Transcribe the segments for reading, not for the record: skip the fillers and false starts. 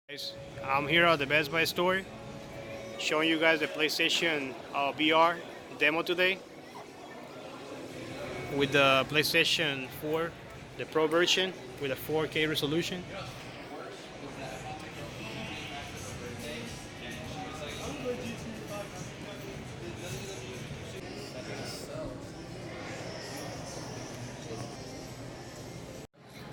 Guys, I'm here at the Best Buy store showing you guys the PlayStation VR demo today with the PlayStation 4, the Pro version with a 4K resolution.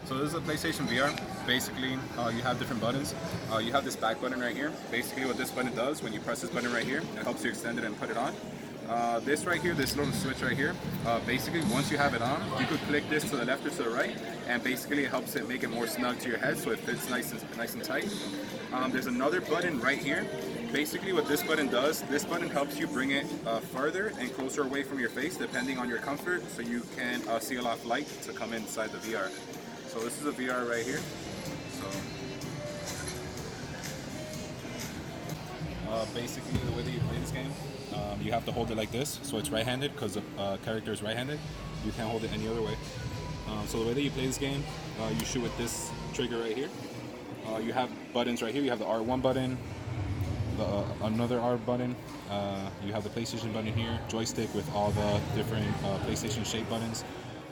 So this is a PlayStation VR. Basically, you have different buttons. You have this back button right here. Basically, what this button does, when you press this button right here, it helps you extend it and put it on. This right here, this little switch right here, basically once you have it on, you could click this to the left or to the right, and basically it helps it make it more snug to your head so it fits nice and tight. There's another button right here. Basically what this button does, this button helps you bring it farther and closer away from your face depending on your comfort, so you can see a lot of light to come inside the VR. So this is a VR right here. So basically the way that you play this game, you have to hold it like this, so it's right-handed because the character is right-handed. You can't hold it any other way. So the way that you play this game, you shoot with this trigger right here. You have buttons right here. You have the R1 button, another R button. You have the PlayStation button here, joystick with all the different PlayStation shape buttons.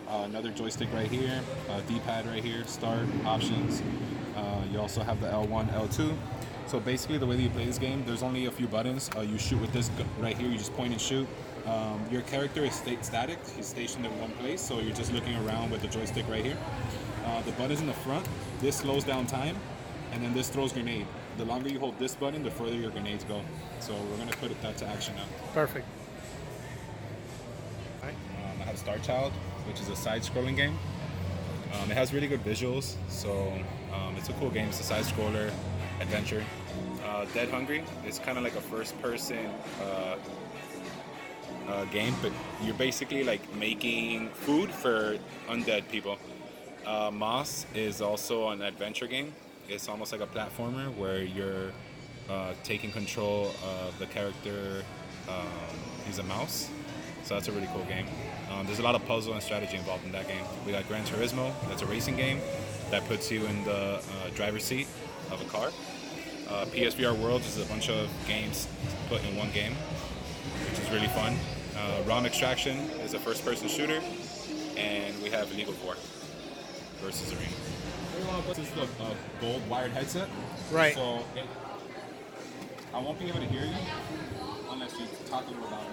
Another joystick right here, D-pad right here, start, options. You also have the L1, L2. So basically the way that you play this game, there's only a few buttons. You shoot with this right here, you just point and shoot. Your character is static, he's stationed in one place, so you're just looking around with the joystick right here. The buttons in the front, this slows down time, and then this throws grenade. The longer you hold this button, the further your grenades go. So we're gonna put that to action now. Perfect. I have Star Child, which is a side-scrolling game. It has really good visuals, so it's a cool game. It's a side-scroller adventure. Dead Hungry is kind of like a first-person game, but you're basically like making food for undead people. Moss is also an adventure game. It's almost like a platformer where you're taking control of the character. He's a mouse, so that's a really cool game. There's a lot of puzzle and strategy involved in that game. We got Gran Turismo, that's a racing game that puts you in the driver's seat of a car. PSVR Worlds is a bunch of games put in one game, which is really fun. ROM Extraction is a first-person shooter, and we have Illegal 4 versus Arena. This is the gold wired headset. Right. So I won't be able to hear you unless you talk a little louder.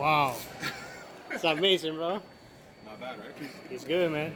Wow. It's amazing, bro. Not bad, right? He's good, man.